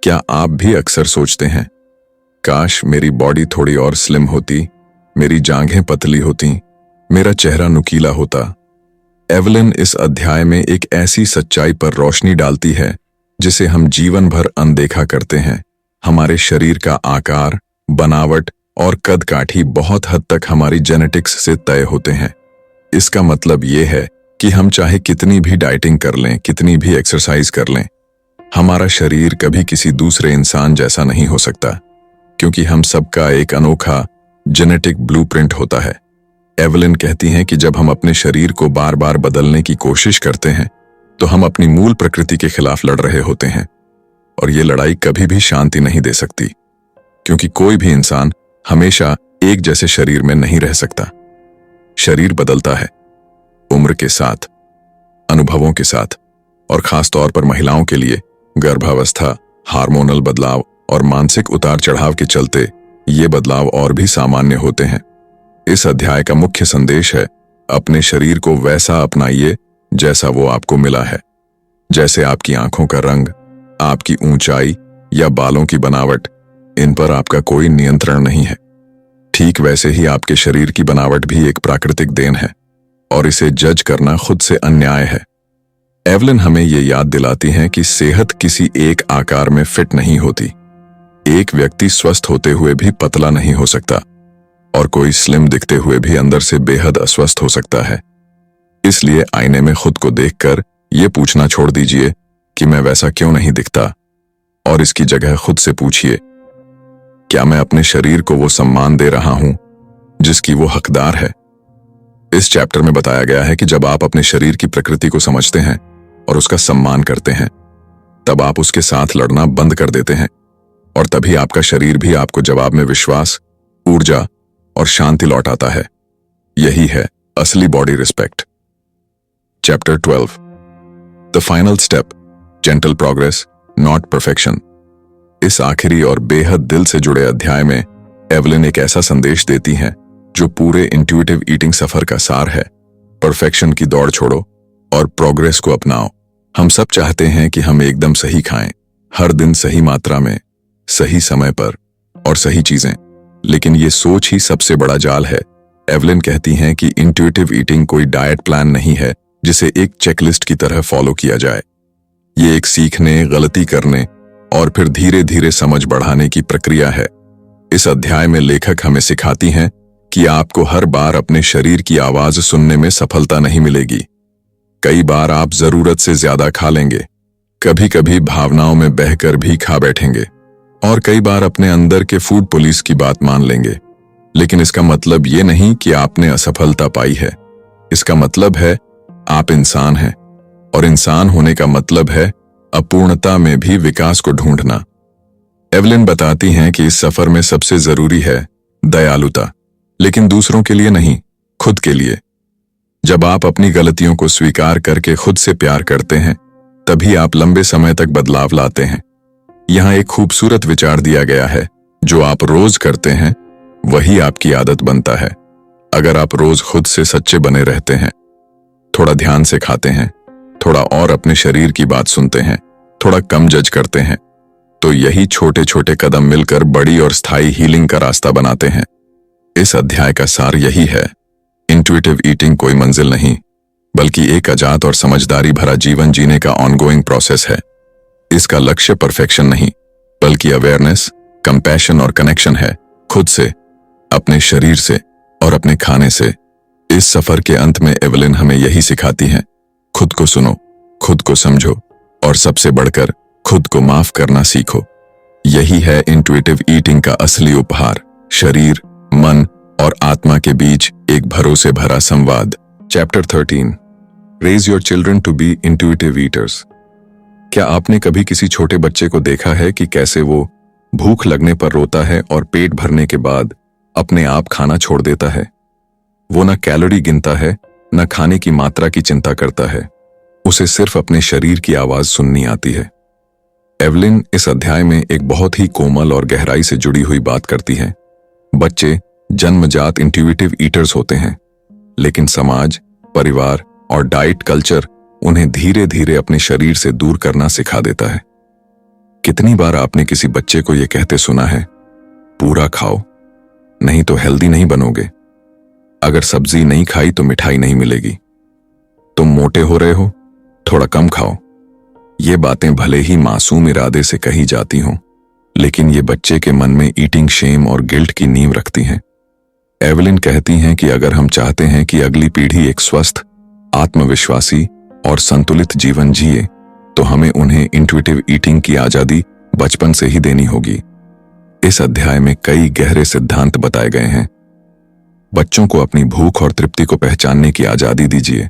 क्या आप भी अक्सर सोचते हैं, काश मेरी बॉडी थोड़ी और स्लिम होती, मेरी जांघें पतली होती, मेरा चेहरा नुकीला होता? एवलिन इस अध्याय में एक ऐसी सच्चाई पर रोशनी डालती है जिसे हम जीवन भर अनदेखा करते हैं। हमारे शरीर का आकार, बनावट और कद काठी बहुत हद तक हमारी जेनेटिक्स से तय होते हैं। इसका मतलब ये है कि हम चाहे कितनी भी डाइटिंग कर लें, कितनी भी एक्सरसाइज कर लें, हमारा शरीर कभी किसी दूसरे इंसान जैसा नहीं हो सकता, क्योंकि हम सबका एक अनोखा जेनेटिक ब्लूप्रिंट होता है। एवलिन कहती हैं कि जब हम अपने शरीर को बार बार बदलने की कोशिश करते हैं तो हम अपनी मूल प्रकृति के खिलाफ लड़ रहे होते हैं, और ये लड़ाई कभी भी शांति नहीं दे सकती, क्योंकि कोई भी इंसान हमेशा एक जैसे शरीर में नहीं रह सकता। शरीर बदलता है उम्र के साथ, अनुभवों के साथ, और खास तौर पर महिलाओं के लिए गर्भावस्था, हार्मोनल बदलाव और मानसिक उतार चढ़ाव के चलते ये बदलाव और भी सामान्य होते हैं। इस अध्याय का मुख्य संदेश है, अपने शरीर को वैसा अपनाइए जैसा वो आपको मिला है। जैसे आपकी आंखों का रंग, आपकी ऊंचाई या बालों की बनावट, इन पर आपका कोई नियंत्रण नहीं है। ठीक वैसे ही आपके शरीर की बनावट भी एक प्राकृतिक देन है, और इसे जज करना खुद से अन्याय है। एवलिन हमें ये याद दिलाती हैं कि सेहत किसी एक आकार में फिट नहीं होती। एक व्यक्ति स्वस्थ होते हुए भी पतला नहीं हो सकता, और कोई स्लिम दिखते हुए भी अंदर से बेहद अस्वस्थ हो सकता है। इसलिए आईने में खुद को देखकर ये पूछना छोड़ दीजिए कि मैं वैसा क्यों नहीं दिखता, और इसकी जगह खुद से पूछिए, क्या मैं अपने शरीर को वो सम्मान दे रहा हूं जिसकी वो हकदार है? इस चैप्टर में बताया गया है कि जब आप अपने शरीर की प्रकृति को समझते हैं और उसका सम्मान करते हैं, तब आप उसके साथ लड़ना बंद कर देते हैं, और तभी आपका शरीर भी आपको जवाब में विश्वास, ऊर्जा और शांति लौटाता है। यही है असली body respect. Chapter 12, the final step, gentle progress not perfection. इस आखिरी और बेहद दिल से जुड़े अध्याय में एवलिन एक ऐसा संदेश देती हैं जो पूरे इंट्यूटिव ईटिंग सफर का सार है। परफेक्शन की दौड़ छोड़ो और प्रोग्रेस को अपनाओ। हम सब चाहते हैं कि हम एकदम सही खाएं, हर दिन सही मात्रा में, सही समय पर और सही चीजें, लेकिन ये सोच ही सबसे बड़ा जाल है। एवलिन कहती हैं कि इंट्यूटिव ईटिंग कोई डाइट प्लान नहीं है जिसे एक चेकलिस्ट की तरह फॉलो किया जाए। ये एक सीखने, गलती करने और फिर धीरे धीरे समझ बढ़ाने की प्रक्रिया है। इस अध्याय में लेखक हमें सिखाती हैं कि आपको हर बार अपने शरीर की आवाज सुनने में सफलता नहीं मिलेगी। कई बार आप जरूरत से ज्यादा खा लेंगे, कभी कभी भावनाओं में बहकर भी खा बैठेंगे, और कई बार अपने अंदर के फूड पुलिस की बात मान लेंगे। लेकिन इसका मतलब ये नहीं कि आपने असफलता पाई है। इसका मतलब है आप इंसान हैं, और इंसान होने का मतलब है अपूर्णता में भी विकास को ढूंढना। एवलिन बताती हैं कि इस सफर में सबसे जरूरी है दयालुता, लेकिन दूसरों के लिए नहीं, खुद के लिए। जब आप अपनी गलतियों को स्वीकार करके खुद से प्यार करते हैं, तभी आप लंबे समय तक बदलाव लाते हैं। यहाँ एक खूबसूरत विचार दिया गया है, जो आप रोज करते हैं वही आपकी आदत बनता है। अगर आप रोज खुद से सच्चे बने रहते हैं, थोड़ा ध्यान से खाते हैं, थोड़ा और अपने शरीर की बात सुनते हैं, थोड़ा कम जज करते हैं, तो यही छोटे छोटे कदम मिलकर बड़ी और स्थायी हीलिंग का रास्ता बनाते हैं। इस अध्याय का सार यही है, इंट्यूटिव ईटिंग कोई मंजिल नहीं, बल्कि एक अजात और समझदारी भरा जीवन जीने का ऑनगोइंग प्रोसेस है। इसका लक्ष्य परफेक्शन नहीं, बल्कि अवेयरनेस, कंपैशन और कनेक्शन है, खुद से, अपने शरीर से और अपने खाने से। इस सफर के अंत में एवलिन हमें यही सिखाती हैं, खुद को सुनो, खुद को समझो, और सबसे बढ़कर खुद को माफ करना सीखो। यही है इंट्यूटिव ईटिंग का असली उपहार, शरीर, मन और आत्मा के बीच एक भरोसे भरा संवाद। Chapter 13, raise your children to be intuitive eaters. क्या आपने कभी किसी छोटे बच्चे को देखा है कि कैसे वो भूख लगने पर रोता है और पेट भरने के बाद अपने आप खाना छोड़ देता है? वो न कैलोरी गिनता है, न खाने की मात्रा की चिंता करता है, उसे सिर्फ अपने शरीर की आवाज सुननी आती है। एवलिन इस अध्याय में एक बहुत ही कोमल और गहराई से जुड़ी हुई बात करती है। बच्चे जन्मजात इंट्यूटिव ईटर्स होते हैं, लेकिन समाज, परिवार और डाइट कल्चर उन्हें धीरे धीरे अपने शरीर से दूर करना सिखा देता है। कितनी बार आपने किसी बच्चे को यह कहते सुना है, पूरा खाओ, नहीं तो हेल्दी नहीं बनोगे। अगर सब्जी नहीं खाई तो मिठाई नहीं मिलेगी। तुम मोटे हो रहे हो, थोड़ा कम खाओ। ये बातें भले ही मासूम इरादे से कही जाती हों, लेकिन ये बच्चे के मन में ईटिंग शेम और गिल्ट की नींव रखती हैं। एवलिन कहती हैं कि अगर हम चाहते हैं कि अगली पीढ़ी एक स्वस्थ, आत्मविश्वासी और संतुलित जीवन जिए, तो हमें उन्हें इंट्यूटिव ईटिंग की आजादी बचपन से ही देनी होगी। इस अध्याय में कई गहरे सिद्धांत बताए गए हैं। बच्चों को अपनी भूख और तृप्ति को पहचानने की आजादी दीजिए।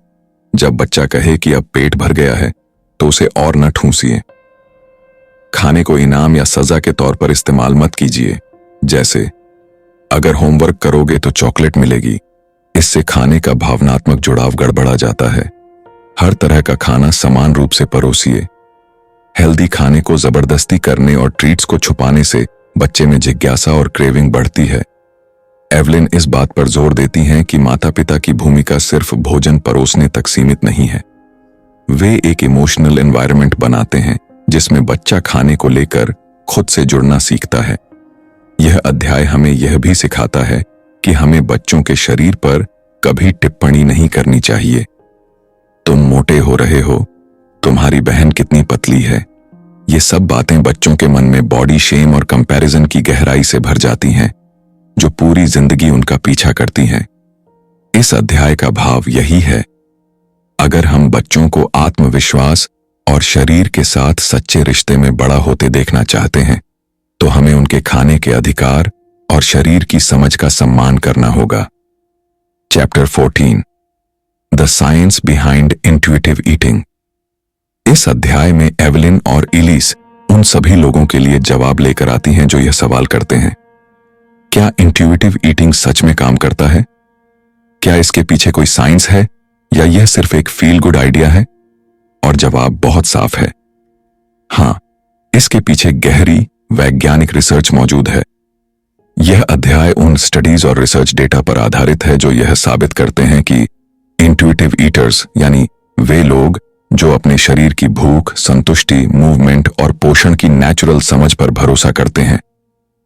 जब बच्चा कहे कि अब पेट भर गया है, तो उसे और न ठूंसिए। खाने को इनाम या सजा के तौर पर इस्तेमाल मत कीजिए, जैसे अगर होमवर्क करोगे तो चॉकलेट मिलेगी। इससे खाने का भावनात्मक जुड़ाव गड़बड़ा जाता है। हर तरह का खाना समान रूप से परोसिए। हेल्दी खाने को जबरदस्ती करने और ट्रीट्स को छुपाने से बच्चे में जिज्ञासा और क्रेविंग बढ़ती है। एवलिन इस बात पर जोर देती हैं कि माता पिता की भूमिका सिर्फ भोजन परोसने तक सीमित नहीं है। वे एक इमोशनल एनवायरनमेंट बनाते हैं जिसमें बच्चा खाने को लेकर खुद से जुड़ना सीखता है। यह अध्याय हमें यह भी सिखाता है कि हमें बच्चों के शरीर पर कभी टिप्पणी नहीं करनी चाहिए। तुम मोटे हो रहे हो, तुम्हारी बहन कितनी पतली है। ये सब बातें बच्चों के मन में बॉडी शेम और कंपैरिजन की गहराई से भर जाती हैं, जो पूरी जिंदगी उनका पीछा करती हैं। इस अध्याय का भाव यही है, अगर हम बच्चों को आत्मविश्वास और शरीर के साथ सच्चे रिश्ते में बड़ा होते देखना चाहते हैं, तो हमें उनके खाने के अधिकार और शरीर की समझ का सम्मान करना होगा। Chapter 14, the science behind intuitive eating. इस अध्याय में एवलिन और इलिस उन सभी लोगों के लिए जवाब लेकर आती हैं जो यह सवाल करते हैं, क्या इंट्यूटिव ईटिंग सच में काम करता है? क्या इसके पीछे कोई साइंस है या यह सिर्फ एक फील गुड आइडिया है? और जवाब बहुत साफ है, हां, इसके पीछे गहरी वैज्ञानिक रिसर्च मौजूद है। यह अध्याय उन स्टडीज और रिसर्च डेटा पर आधारित है जो यह साबित करते हैं कि इंट्यूटिव ईटर्स यानी वे लोग जो अपने शरीर की भूख, संतुष्टि, मूवमेंट और पोषण की नेचुरल समझ पर भरोसा करते हैं,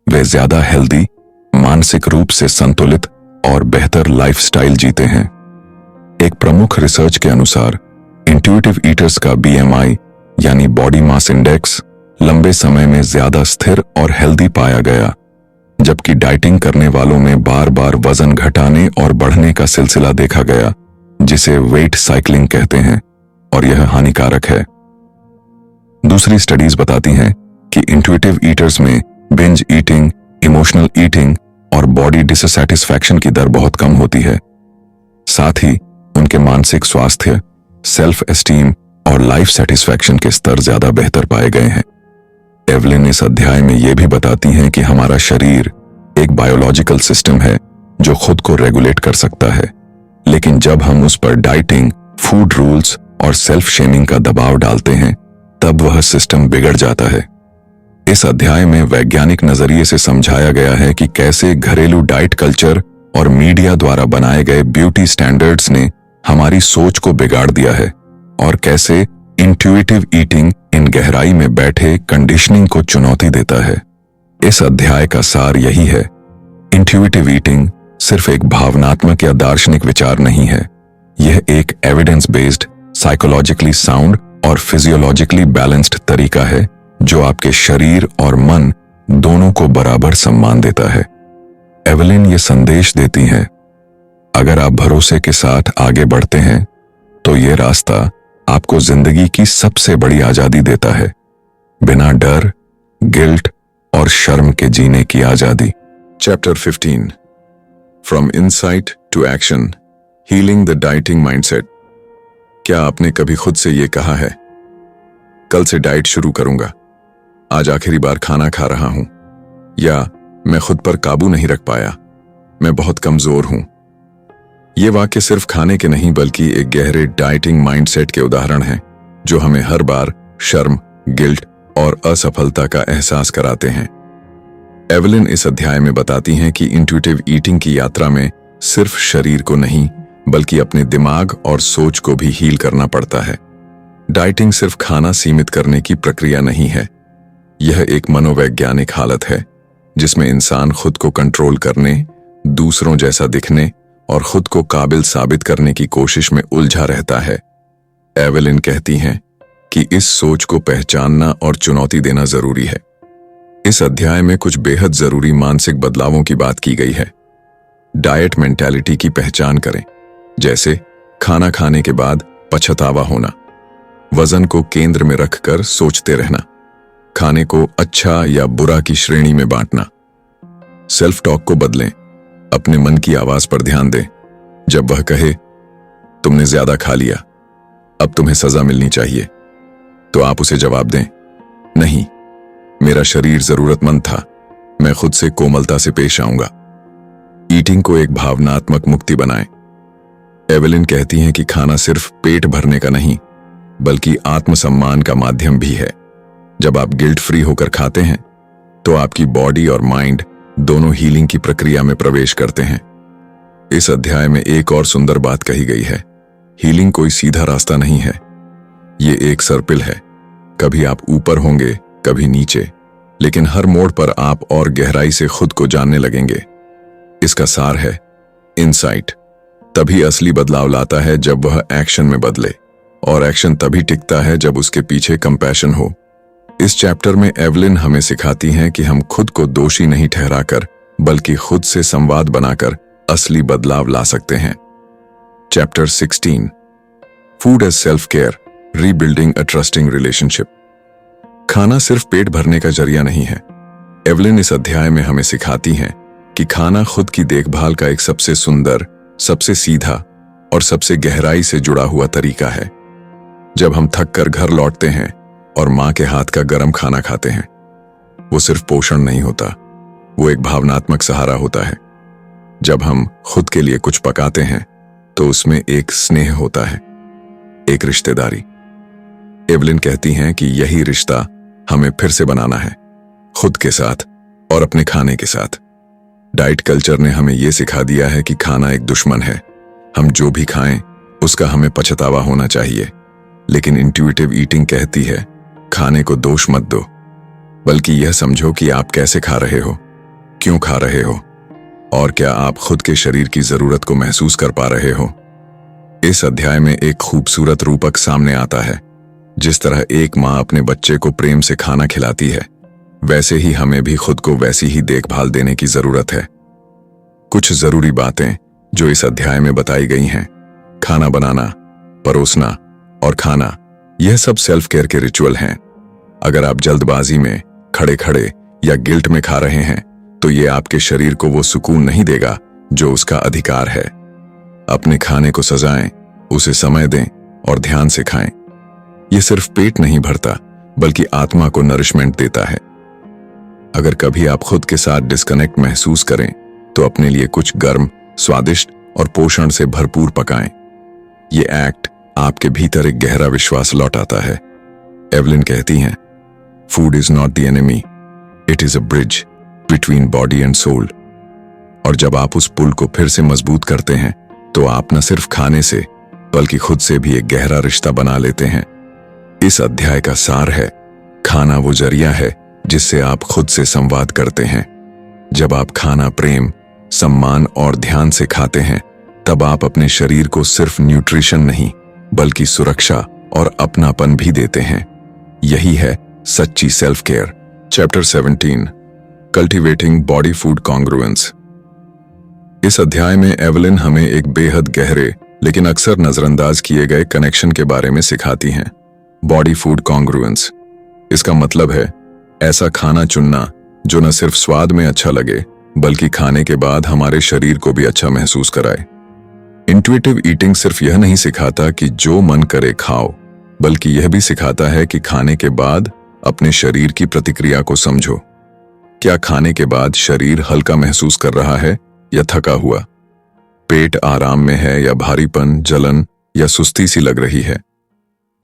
वे ज्यादा हेल्दी, मानसिक रूप से संतुलित और बेहतर लाइफस्टाइल जीते हैं। एक प्रमुख रिसर्च के अनुसार इंट्यूटिव ईटर्स का बीएमआई यानी बॉडी मास इंडेक्स लंबे समय में ज्यादा स्थिर और हेल्दी पाया गया, जबकि डाइटिंग करने वालों में बार बार वजन घटाने और बढ़ने का सिलसिला देखा गया, जिसे वेट साइकिलिंग कहते हैं, और यह हानिकारक है। दूसरी स्टडीज बताती हैं कि इंट्यूटिव ईटर्स में बिंज ईटिंग, इमोशनल ईटिंग और बॉडी डिससैटिस्फैक्शन की दर बहुत कम होती है। साथ ही उनके मानसिक स्वास्थ्य, सेल्फ एस्टीम और लाइफ सेटिस्फैक्शन के स्तर ज्यादा बेहतर पाए गए हैं। एवलिन इस अध्याय में यह भी बताती हैं कि हमारा शरीर एक बायोलॉजिकल सिस्टम है जो खुद को रेगुलेट कर सकता है, लेकिन जब हम उस पर डाइटिंग, फूड रूल्स और सेल्फ शेमिंग का दबाव डालते हैं, तब वह सिस्टम बिगड़ जाता है। इस अध्याय में वैज्ञानिक नजरिए से समझाया गया है कि कैसे घरेलू डाइट कल्चर और मीडिया द्वारा बनाए गए ब्यूटी स्टैंडर्ड्स ने हमारी सोच को बिगाड़ दिया है, और कैसे इंट्यूटिव ईटिंग इन गहराई में बैठे कंडीशनिंग को चुनौती देता है। इस अध्याय का सार यही है, इंट्यूटिव ईटिंग सिर्फ एक भावनात्मक या दार्शनिक विचार नहीं है, यह एक एविडेंस बेस्ड, साइकोलॉजिकली साउंड और फिजियोलॉजिकली बैलेंस्ड तरीका है जो आपके शरीर और मन दोनों को बराबर सम्मान देता है। एवलिन ये संदेश देती हैं, अगर आप भरोसे के साथ आगे बढ़ते हैं तो ये रास्ता आपको जिंदगी की सबसे बड़ी आजादी देता है, बिना डर, गिल्ट और शर्म के जीने की आजादी। Chapter 15, from insight to action, healing the dieting mindset. क्या आपने कभी खुद से ये कहा है, कल से डाइट शुरू करूंगा, आज आखिरी बार खाना खा रहा हूं, या मैं खुद पर काबू नहीं रख पाया, मैं बहुत कमजोर हूं। ये वाक्य सिर्फ खाने के नहीं बल्कि एक गहरे डाइटिंग माइंडसेट के उदाहरण हैं जो हमें हर बार शर्म, गिल्ट और असफलता का एहसास कराते हैं। एवलिन इस अध्याय में बताती हैं कि इंट्यूटिव ईटिंग की यात्रा में सिर्फ शरीर को नहीं बल्कि अपने दिमाग और सोच को भी हील करना पड़ता है। डाइटिंग सिर्फ खाना सीमित करने की प्रक्रिया नहीं है, यह एक मनोवैज्ञानिक हालत है जिसमें इंसान खुद को कंट्रोल करने, दूसरों जैसा दिखने और खुद को काबिल साबित करने की कोशिश में उलझा रहता है। एवलिन कहती हैं कि इस सोच को पहचानना और चुनौती देना जरूरी है। इस अध्याय में कुछ बेहद जरूरी मानसिक बदलावों की बात की गई है। डाइट मेंटालिटी की पहचान करें, जैसे खाना खाने के बाद पछतावा होना, वजन को केंद्र में रखकर सोचते रहना, खाने को अच्छा या बुरा की श्रेणी में बांटना। सेल्फ टॉक को बदलें, अपने मन की आवाज पर ध्यान दें। जब वह कहे तुमने ज्यादा खा लिया, अब तुम्हें सजा मिलनी चाहिए, तो आप उसे जवाब दें, नहीं, मेरा शरीर जरूरतमंद था, मैं खुद से कोमलता से पेश आऊंगा। ईटिंग को एक भावनात्मक मुक्ति बनाएं। एवलिन कहती हैं कि खाना सिर्फ पेट भरने का नहीं बल्कि आत्मसम्मान का माध्यम भी है। जब आप गिल्ट फ्री होकर खाते हैं तो आपकी बॉडी और माइंड दोनों हीलिंग की प्रक्रिया में प्रवेश करते हैं। इस अध्याय में एक और सुंदर बात कही गई है, हीलिंग कोई सीधा रास्ता नहीं है, ये एक सर्पिल है। कभी आप ऊपर होंगे, कभी नीचे, लेकिन हर मोड़ पर आप और गहराई से खुद को जानने लगेंगे। इसका सार है, इनसाइट तभी असली बदलाव लाता है जब वह एक्शन में बदले, और एक्शन तभी टिकता है जब उसके पीछे कंपैशन हो। इस चैप्टर में एवलिन हमें सिखाती हैं कि हम खुद को दोषी नहीं ठहराकर बल्कि खुद से संवाद बनाकर असली बदलाव ला सकते हैं। Chapter 16, food as self care, rebuilding a trusting relationship. खाना सिर्फ पेट भरने का जरिया नहीं है। एवलिन इस अध्याय में हमें सिखाती हैं कि खाना खुद की देखभाल का एक सबसे सुंदर, सबसे सीधा और सबसे गहराई से जुड़ा हुआ तरीका है। जब हम थक कर घर लौटते हैं और मां के हाथ का गर्म खाना खाते हैं, वो सिर्फ पोषण नहीं होता, वो एक भावनात्मक सहारा होता है। जब हम खुद के लिए कुछ पकाते हैं तो उसमें एक स्नेह होता है, एक रिश्तेदारी। एवलिन कहती हैं कि यही रिश्ता हमें फिर से बनाना है, खुद के साथ और अपने खाने के साथ। डाइट कल्चर ने हमें यह सिखा दिया है कि खाना एक दुश्मन है, हम जो भी खाएं उसका हमें पछतावा होना चाहिए। लेकिन इंट्यूटिव ईटिंग कहती है, खाने को दोष मत दो, बल्कि यह समझो कि आप कैसे खा रहे हो, क्यों खा रहे हो, और क्या आप खुद के शरीर की जरूरत को महसूस कर पा रहे हो। इस अध्याय में एक खूबसूरत रूपक सामने आता है। जिस तरह एक माँ अपने बच्चे को प्रेम से खाना खिलाती है, वैसे ही हमें भी खुद को वैसी ही देखभाल देने की जरूरत है। कुछ जरूरी बातें जो इस अध्याय में बताई गई हैं, खाना बनाना, परोसना और खाना, यह सब सेल्फ केयर के रिचुअल हैं। अगर आप जल्दबाजी में, खड़े खड़े या गिल्ट में खा रहे हैं तो ये आपके शरीर को वो सुकून नहीं देगा जो उसका अधिकार है। अपने खाने को सजाएं, उसे समय दें और ध्यान से खाएं। यह सिर्फ पेट नहीं भरता बल्कि आत्मा को नरिशमेंट देता है। अगर कभी आप खुद के साथ डिस्कनेक्ट महसूस करें तो अपने लिए कुछ गर्म, स्वादिष्ट और पोषण से भरपूर पकाएं। ये एक्ट आपके भीतर एक गहरा विश्वास लौटाता है। एवलिन कहती हैं, food is not the enemy, it is a bridge between body and soul. और जब आप उस पुल को फिर से मजबूत करते हैं तो आप न सिर्फ खाने से बल्कि खुद से भी एक गहरा रिश्ता बना लेते हैं। इस अध्याय का सार है, खाना वो जरिया है जिससे आप खुद से संवाद करते हैं। जब आप खाना प्रेम, सम्मान और ध्यान से खाते हैं, तब आप अपने शरीर को सिर्फ न्यूट्रिशन नहीं बल्कि सुरक्षा और अपनापन भी देते हैं। यही है सच्ची self care. Chapter 17, cultivating body food congruence. इस अध्याय में एवलिन हमें एक बेहद गहरे लेकिन अक्सर नजरअंदाज किए गए कनेक्शन के बारे में सिखाती हैं। बॉडी फूड कॉन्ग्रुएंस, इसका मतलब है ऐसा खाना चुनना जो न सिर्फ स्वाद में अच्छा लगे बल्कि खाने के बाद हमारे शरीर को भी अच्छा महसूस कराए। इंट्यूटिव ईटिंग सिर्फ यह नहीं सिखाता कि जो मन करे खाओ, बल्कि यह भी सिखाता है कि खाने के बाद अपने शरीर की प्रतिक्रिया को समझो। क्या खाने के बाद शरीर हल्का महसूस कर रहा है या थका हुआ? पेट आराम में है या भारीपन, जलन या सुस्ती सी लग रही है?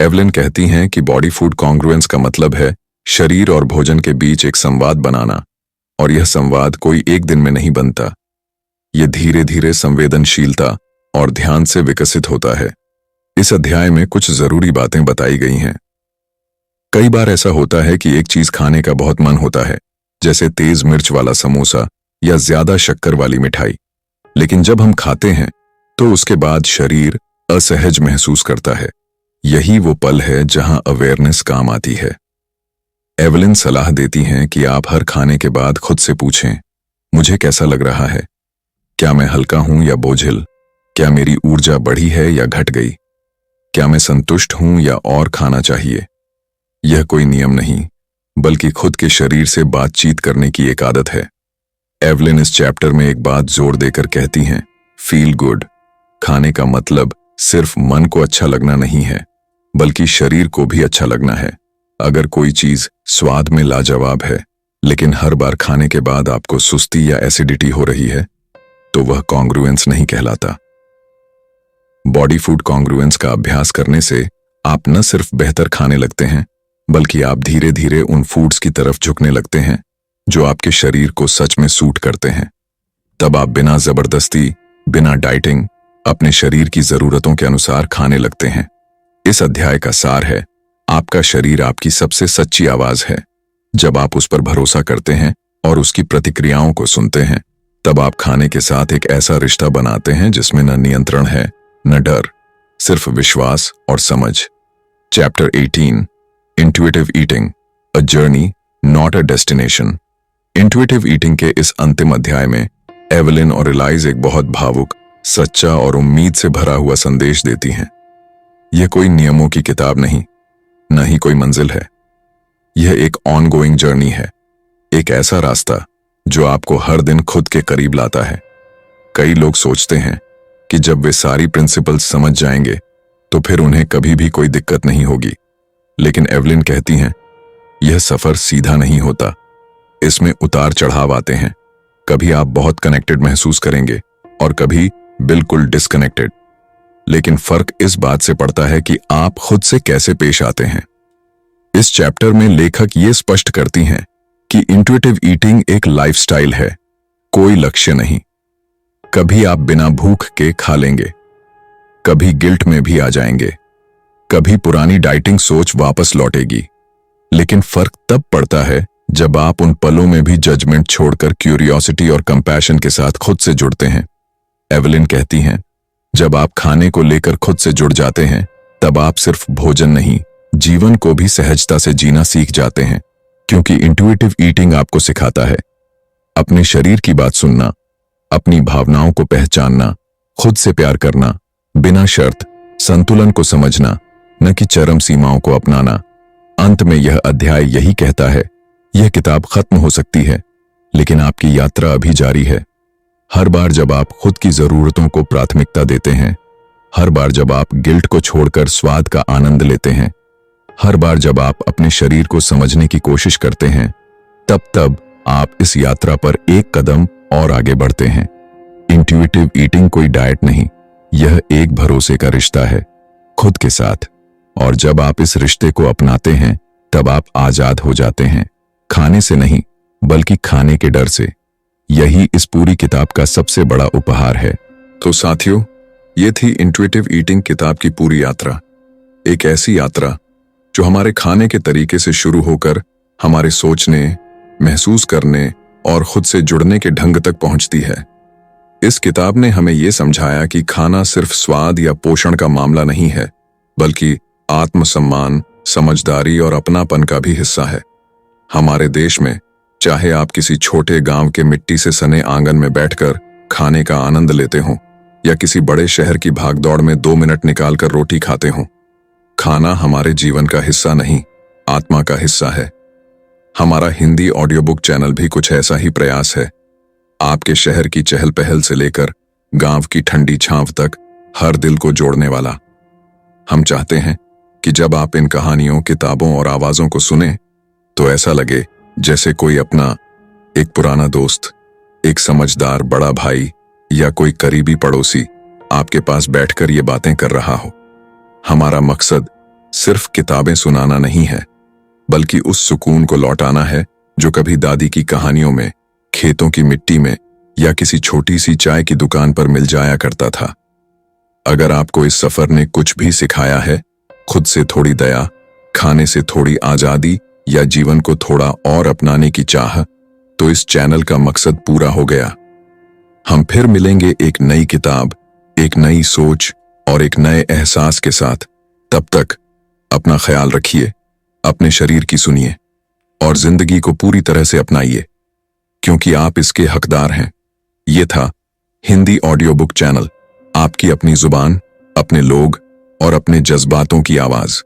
एवलिन कहती हैं कि बॉडी फूड कॉन्ग्रुएंस का मतलब है शरीर और भोजन के बीच एक संवाद बनाना, और यह संवाद कोई एक दिन में नहीं बनता। यह धीरे धीरे संवेदनशीलता और ध्यान से विकसित होता है। इस अध्याय में कुछ जरूरी बातें बताई गई हैं। कई बार ऐसा होता है कि एक चीज खाने का बहुत मन होता है, जैसे तेज मिर्च वाला समोसा या ज्यादा शक्कर वाली मिठाई, लेकिन जब हम खाते हैं तो उसके बाद शरीर असहज महसूस करता है। यही वो पल है जहां अवेयरनेस काम आती है। एवलिन सलाह देती हैं कि आप हर खाने के बाद खुद से पूछें, मुझे कैसा लग रहा है? क्या मैं हल्का हूं या बोझिल? क्या मेरी ऊर्जा बढ़ी है या घट गई? क्या मैं संतुष्ट हूं या और खाना चाहिए? यह कोई नियम नहीं, बल्कि खुद के शरीर से बातचीत करने की एक आदत है। एवलिन इस चैप्टर में एक बात जोर देकर कहती हैं, फील गुड। खाने का मतलब सिर्फ मन को अच्छा लगना नहीं है, बल्कि शरीर को भी अच्छा लगना है। अगर कोई चीज स्वाद में लाजवाब है, लेकिन हर बार खाने के बाद आपको सुस्ती या एसिडिटी हो रही है, तो वह कॉन्ग्रुएंस नहीं कहलाता। बॉडी फूड कॉन्ग्रुएंस का अभ्यास करने से आप न सिर्फ बेहतर खाने लगते हैं, बल्कि आप धीरे धीरे उन फूड्स की तरफ झुकने लगते हैं जो आपके शरीर को सच में सूट करते हैं। तब आप बिना जबरदस्ती, बिना डाइटिंग, अपने शरीर की जरूरतों के अनुसार खाने लगते हैं। इस अध्याय का सार है, आपका शरीर आपकी सबसे सच्ची आवाज है। जब आप उस पर भरोसा करते हैं और उसकी प्रतिक्रियाओं को सुनते हैं, तब आप खाने के साथ एक ऐसा रिश्ता बनाते हैं जिसमें न नियंत्रण है, न डर, सिर्फ विश्वास और समझ। Chapter 18, intuitive eating, a journey not a destination. Intuitive eating के इस अंतिम अध्याय में एवलिन और एलाइज एक बहुत भावुक, सच्चा और उम्मीद से भरा हुआ संदेश देती हैं। यह कोई नियमों की किताब नहीं, न ही कोई मंजिल है। यह एक ऑनगोइंग जर्नी है, एक ऐसा रास्ता जो आपको हर दिन खुद के करीब लाता है। कई लोग सोचते हैं कि जब वे सारी प्रिंसिपल्स समझ जाएंगे तो फिर उन्हें कभी भी कोई दिक्कत नहीं होगी, लेकिन एवलिन कहती हैं, यह सफर सीधा नहीं होता। इसमें उतार चढ़ाव आते हैं। कभी आप बहुत कनेक्टेड महसूस करेंगे और कभी बिल्कुल डिस्कनेक्टेड, लेकिन फर्क इस बात से पड़ता है कि आप खुद से कैसे पेश आते हैं। इस चैप्टर में लेखक ये स्पष्ट करती हैं कि इंट्यूटिव ईटिंग एक लाइफस्टाइल है, कोई लक्ष्य नहीं। कभी आप बिना भूख के खा लेंगे, कभी गिल्ट में भी आ जाएंगे, कभी पुरानी डाइटिंग सोच वापस लौटेगी, लेकिन फर्क तब पड़ता है जब आप उन पलों में भी जजमेंट छोड़कर क्यूरियोसिटी और कंपैशन के साथ खुद से जुड़ते हैं। एवलिन कहती हैं, जब आप खाने को लेकर खुद से जुड़ जाते हैं, तब आप सिर्फ भोजन नहीं, जीवन को भी सहजता से जीना सीख जाते हैं, क्योंकि इंट्यूटिव ईटिंग आपको सिखाता है अपने शरीर की बात सुनना, अपनी भावनाओं को पहचानना, खुद से प्यार करना, बिना शर्त, संतुलन को समझना, न कि चरम सीमाओं को अपनाना। अंत में यह अध्याय यही कहता है, यह किताब खत्म हो सकती है, लेकिन आपकी यात्रा अभी जारी है। हर बार जब आप खुद की जरूरतों को प्राथमिकता देते हैं, हर बार जब आप गिल्ट को छोड़कर स्वाद का आनंद लेते हैं, हर बार जब आप अपने शरीर को समझने की कोशिश करते हैं, तब आप इस यात्रा पर एक कदम और आगे बढ़ते हैं। इंट्यूटिव ईटिंग कोई डाइट नहीं, यह एक भरोसे का रिश्ता है खुद के साथ, और जब आप इस रिश्ते को अपनाते हैं, तब आप आजाद हो जाते हैं, खाने से नहीं, बल्कि खाने के डर से। यही इस पूरी किताब का सबसे बड़ा उपहार है। तो साथियों, ये थी इंट्यूटिव ईटिंग किताब की पूरी यात्रा। एक ऐसी यात्रा जो हमारे खाने के तरीके से शुरू होकर हमारे सोचने, महसूस करने और खुद से जुड़ने के ढंग तक पहुंचती है। इस किताब ने हमें यह समझाया कि खाना सिर्फ स्वाद या पोषण का मामला नहीं है, बल्कि आत्मसम्मान, समझदारी और अपनापन का भी हिस्सा है। हमारे देश में चाहे आप किसी छोटे गांव के मिट्टी से सने आंगन में बैठकर खाने का आनंद लेते हों, या किसी बड़े शहर की भागदौड़ में 2 मिनट निकालकर रोटी खाते हों, खाना हमारे जीवन का हिस्सा नहीं, आत्मा का हिस्सा है। हमारा हिंदी ऑडियो बुक चैनल भी कुछ ऐसा ही प्रयास है। आपके शहर की चहल पहल से लेकर गांव की ठंडी छांव तक हर दिल को जोड़ने वाला। हम चाहते हैं कि जब आप इन कहानियों, किताबों और आवाजों को सुने, तो ऐसा लगे जैसे कोई अपना एक पुराना दोस्त, एक समझदार बड़ा भाई या कोई करीबी पड़ोसी आपके पास बैठकर ये बातें कर रहा हो। हमारा मकसद सिर्फ किताबें सुनाना नहीं है, बल्कि उस सुकून को लौटाना है जो कभी दादी की कहानियों में खेतों की मिट्टी में या किसी छोटी सी चाय की दुकान पर मिल जाया करता था। अगर आपको इस सफर ने कुछ भी सिखाया है, खुद से थोड़ी दया, खाने से थोड़ी आजादी या जीवन को थोड़ा और अपनाने की चाह, तो इस चैनल का मकसद पूरा हो गया। हम फिर मिलेंगे एक नई किताब, एक नई सोच और एक नए एहसास के साथ। तब तक अपना ख्याल रखिए, अपने शरीर की सुनिए और जिंदगी को पूरी तरह से अपनाइए, क्योंकि आप इसके हकदार हैं। ये था हिंदी ऑडियो बुक चैनल, आपकी अपनी जुबान, अपने लोग और अपने जज्बातों की आवाज।